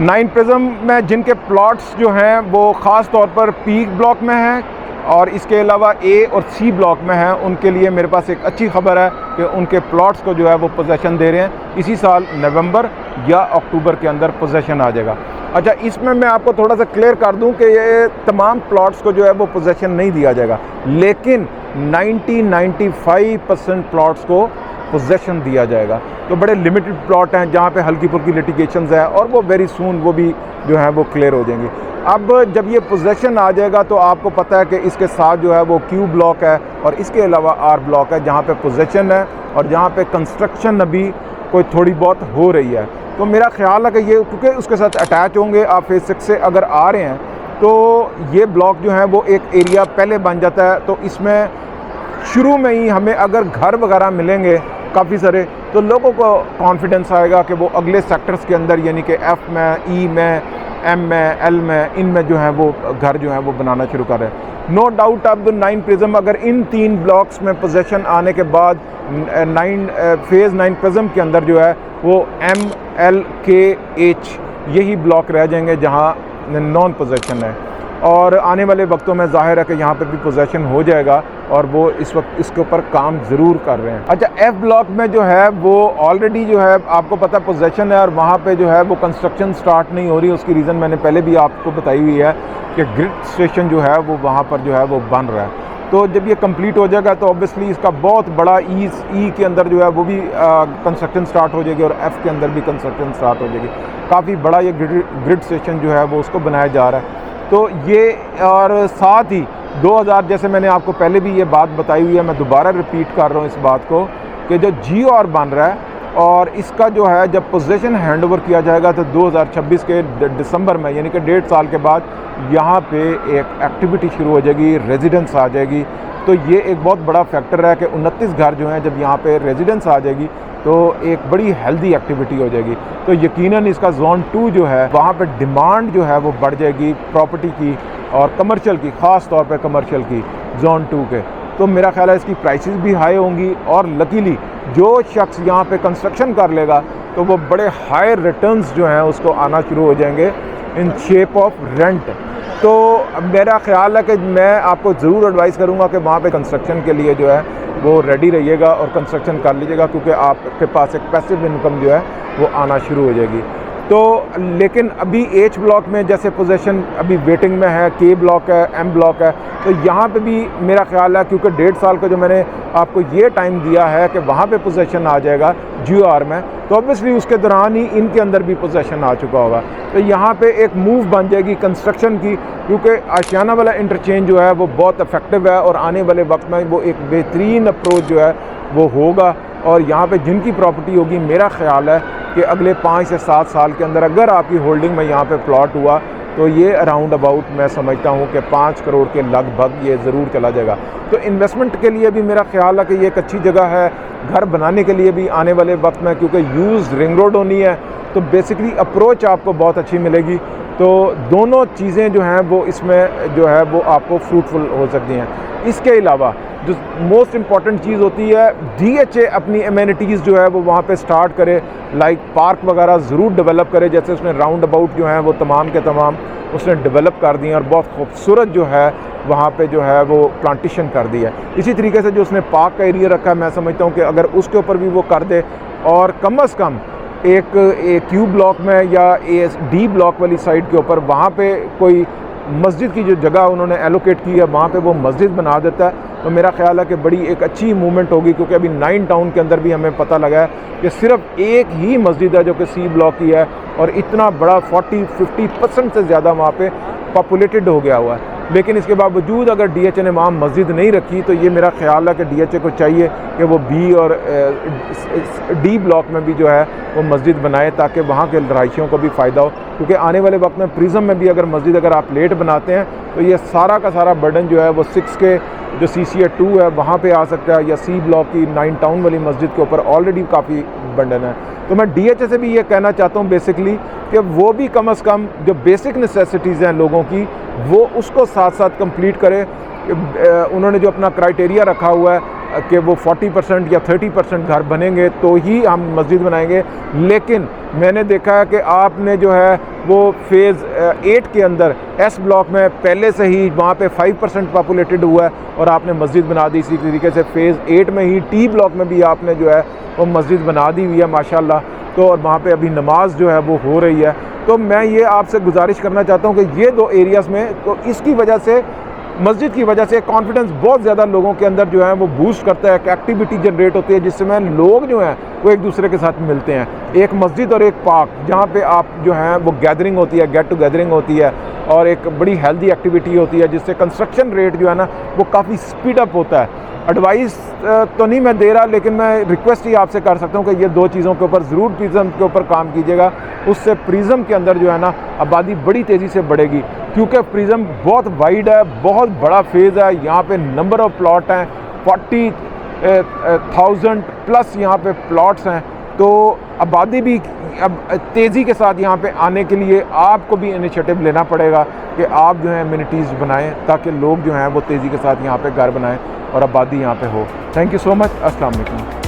9 prism में जिनके plots जो हैं वो ख़ास तौर पर पीक ब्लॉक में हैं और इसके अलावा ए और सी ब्लॉक में हैं, उनके लिए मेरे पास एक अच्छी खबर है कि उनके प्लॉट्स को जो है वो पोजेसन दे रहे हैं। इसी साल नवंबर या अक्टूबर के अंदर पोजेसन आ जाएगा। अच्छा, इसमें मैं आपको थोड़ा सा क्लियर कर दूं कि ये तमाम प्लॉट्स को जो है वो पोजेसन नहीं दिया जाएगा, लेकिन 95% प्लॉट्स को पोजेसन दिया जाएगा। तो बड़े लिमिटेड प्लॉट हैं जहाँ पे हल्की फुल्की लिटिगेशंस है और वो वेरी सून वो भी जो है वो क्लियर हो जाएंगे। अब जब ये पोजेसन आ जाएगा तो आपको पता है कि इसके साथ जो है वो क्यू ब्लॉक है और इसके अलावा आर ब्लॉक है जहाँ पे पोजेसन है और जहाँ पे कंस्ट्रक्शन अभी कोई थोड़ी बहुत हो रही है। तो मेरा ख्याल है कि ये क्योंकि उसके साथ अटैच होंगे, आप फेज 6 से अगर आ रहे हैं तो ये ब्लॉक जो है वो एक एरिया पहले बन जाता है। तो इसमें शुरू में ही हमें अगर घर वगैरह मिलेंगे काफ़ी सारे तो लोगों को कॉन्फिडेंस आएगा कि वो अगले सेक्टर्स के अंदर यानी कि एफ़ में, ई में, एम में, एल में, इनमें जो है वो घर जो है वो बनाना शुरू कर रहे हैं। नो डाउट अब 9 प्रिज्म अगर इन 3 ब्लॉक्स में पोजेसन आने के बाद फेज़ 9 प्रिज्म के अंदर जो है वो एम, एल, के, एच यही ब्लॉक रह जाएंगे जहाँ नॉन पोजेसन है। और आने वाले वक्तों में ज़ाहिर है कि यहाँ पे भी पोजेसन हो जाएगा और वो इस वक्त इसके ऊपर काम ज़रूर कर रहे हैं। अच्छा, एफ़ ब्लॉक में जो है वो ऑलरेडी जो है आपको पता पोजेसन है और वहाँ पे जो है वो कंस्ट्रक्शन स्टार्ट नहीं हो रही। उसकी रीज़न मैंने पहले भी आपको बताई हुई है कि ग्रिड स्टेशन जो है वो वहाँ पर जो है वो बन रहा है। तो जब ये कंप्लीट हो जाएगा तो ऑब्वियसली इसका बहुत बड़ा ई के अंदर जो है वो भी कंस्ट्रक्शन स्टार्ट हो जाएगी और एफ़ के अंदर भी कंस्ट्रक्शन स्टार्ट हो जाएगी। काफ़ी बड़ा ये ग्रिड स्टेशन जो है वो उसको बनाया जा रहा है। तो ये और साथ ही 2000 जैसे मैंने आपको पहले भी ये बात बताई हुई है, मैं दोबारा रिपीट कर रहा हूँ इस बात को कि जो GOR बन रहा है और इसका जो है जब पोजेसन हैंडओवर किया जाएगा तो 2026 के दिसंबर में यानी कि 1.5 साल के बाद यहाँ पे एक एक्टिविटी शुरू हो जाएगी, रेजिडेंस आ जाएगी। तो ये एक बहुत बड़ा फैक्टर है कि 29 घर जो हैं जब यहाँ पे रेजिडेंस आ जाएगी तो एक बड़ी हेल्दी एक्टिविटी हो जाएगी। तो यकीनन इसका जोन 2 जो है वहाँ पे डिमांड जो है वो बढ़ जाएगी प्रॉपर्टी की और कमर्शियल की, ख़ास तौर पे कमर्शियल की जोन 2 के। तो मेरा ख्याल है इसकी प्राइसेस भी हाई होंगी और लकीली जो शख्स यहाँ पे कंस्ट्रक्शन कर लेगा तो वो बड़े हाई रिटर्न्स जो हैं उसको आना शुरू हो जाएंगे इन शेप ऑफ रेंट। तो मेरा ख्याल है कि मैं आपको ज़रूर एडवाइस करूँगा कि वहाँ पे कंस्ट्रक्शन के लिए जो है वो रेडी रहिएगा और कंस्ट्रक्शन कर लीजिएगा क्योंकि आपके पास एक पैसिव इनकम जो है वो आना शुरू हो जाएगी। तो लेकिन अभी एच ब्लॉक में जैसे पोजेसन अभी वेटिंग में है, के ब्लॉक है, एम ब्लॉक है, तो यहाँ पे भी मेरा ख्याल है क्योंकि 1.5 साल का जो मैंने आपको ये टाइम दिया है कि वहाँ पे पोजेसन आ जाएगा GOR में, तो ऑब्वियसली उसके दौरान ही इनके अंदर भी पोजेसन आ चुका होगा। तो यहाँ पे एक मूव बन जाएगी कंस्ट्रक्शन की क्योंकि आशियाना वाला इंटरचेंज जो है वो बहुत इफेक्टिव है और आने वाले वक्त में वो एक बेहतरीन अप्रोच जो है वो होगा। और यहाँ पे जिनकी प्रॉपर्टी होगी मेरा ख्याल है कि अगले 5 से 7 साल के अंदर अगर आपकी होल्डिंग में यहाँ पे प्लॉट हुआ तो ये अराउंड अबाउट मैं समझता हूँ कि 5 करोड़ के लगभग ये ज़रूर चला जाएगा। तो इन्वेस्टमेंट के लिए भी मेरा ख्याल है कि ये एक अच्छी जगह है, घर बनाने के लिए भी आने वाले वक्त में क्योंकि यूज़ रिंग रोड होनी है तो बेसिकली अप्रोच आपको बहुत अच्छी मिलेगी। तो दोनों चीज़ें जो हैं वो इसमें जो है वो आपको फ्रूटफुल हो सकती हैं। इसके अलावा जो मोस्ट इम्पॉर्टेंट चीज़ होती है DHA अपनी एमेनिटीज़ जो है वो वहाँ पे स्टार्ट करे, लाइक पार्क वगैरह ज़रूर डेवलप करे। जैसे उसने राउंड अबाउट जो हैं वो तमाम के तमाम उसने डेवलप कर दिए और बहुत खूबसूरत जो है वहाँ पे जो है वो प्लांटेशन कर दी है। इसी तरीके से जो उसने पार्क का एरिया रखा है मैं समझता हूँ कि अगर उसके ऊपर भी वो कर दे और कम अज़ कम एक क्यू ब्लॉक में या D ब्लॉक वाली साइड के ऊपर वहाँ पे कोई मस्जिद की जो जगह उन्होंने एलोकेट की है वहाँ पे वो मस्जिद बना देता है तो मेरा ख्याल है कि बड़ी एक अच्छी मूवमेंट होगी। क्योंकि अभी 9 टाउन के अंदर भी हमें पता लगा है कि सिर्फ एक ही मस्जिद है जो कि C ब्लॉक की है और इतना बड़ा 40-50% से ज़्यादा वहाँ पे पॉपुलेटेड हो गया हुआ है। लेकिन इसके बावजूद अगर DHA ने वहाँ मस्जिद नहीं रखी तो ये मेरा ख्याल है कि DHA को चाहिए कि वो B और D ब्लॉक में भी जो है वो मस्जिद बनाए ताकि वहाँ के रहायशियों को भी फ़ायदा हो। क्योंकि आने वाले वक्त में प्रिज्म में भी अगर मस्जिद अगर आप लेट बनाते हैं तो ये सारा का सारा बर्डन जो है वो 6 के जो CCA 2 है वहाँ पे आ सकता है या C ब्लॉक की 9 टाउन वाली मस्जिद के ऊपर ऑलरेडी काफ़ी बर्डन है। तो मैं DHA से भी ये कहना चाहता हूँ बेसिकली कि वो भी कम अज़ कम जो बेसिक नेसेसिटीज़ हैं लोगों की वो उसको साथ साथ कंप्लीट करे। उन्होंने जो अपना क्राइटेरिया रखा हुआ है कि वो 40% या 30% घर बनेंगे तो ही हम मस्जिद बनाएंगे। लेकिन मैंने देखा है कि आपने जो है वो फ़ेज़ 8 के अंदर एस ब्लॉक में पहले से ही वहाँ पे 5% पॉपुलेटेड हुआ है और आपने मस्जिद बना दी। इसी तरीके से फ़ेज़ 8 में ही टी ब्लॉक में भी आपने जो है वो मस्जिद बना दी हुई है माशाल्लाह। तो और वहाँ पे अभी नमाज जो है वो हो रही है। तो मैं ये आपसे गुजारिश करना चाहता हूँ कि ये 2 एरियाज़ में, तो इसकी वजह से, मस्जिद की वजह से कॉन्फिडेंस बहुत ज़्यादा लोगों के अंदर जो है वो बूस्ट करता है, एक एक्टिविटी जनरेट होती है जिससे लोग जो हैं वो एक दूसरे के साथ मिलते हैं। एक मस्जिद और एक पार्क जहाँ पे आप जो हैं वो गैदरिंग होती है, गेट टू गैदरिंग होती है और एक बड़ी हेल्दी एक्टिविटी होती है जिससे कंस्ट्रक्शन रेट जो है ना वो काफ़ी स्पीड अप होता है। एडवाइस तो नहीं मैं दे रहा, लेकिन मैं रिक्वेस्ट ही आपसे कर सकता हूँ कि ये 2 चीज़ों के ऊपर ज़रूर प्रिज्म के ऊपर काम कीजिएगा। उससे प्रिज्म के अंदर जो है ना आबादी बड़ी तेज़ी से बढ़ेगी, क्योंकि प्रिज्म बहुत वाइड है, बहुत बड़ा फेज़ है। यहाँ पे नंबर ऑफ़ प्लॉट हैं, 40,000 प्लस यहाँ पे प्लॉट्स हैं। तो आबादी भी अब तेज़ी के साथ यहाँ पे आने के लिए आपको भी इनिशिएटिव लेना पड़ेगा कि आप जो है एमिनिटीज़ बनाएं ताकि लोग जो हैं वो तेज़ी के साथ यहाँ पे घर बनाएं और आबादी यहाँ पे हो। Thank you so much. अस्सलाम वालेकुम।